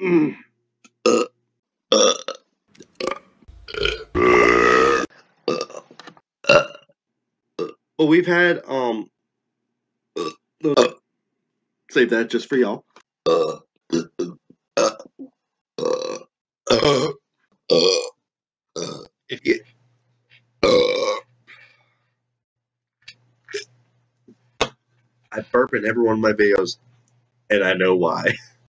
Mm. Well, we've had those, save that just for y'all. If, I burp in every one of my videos, and I know why.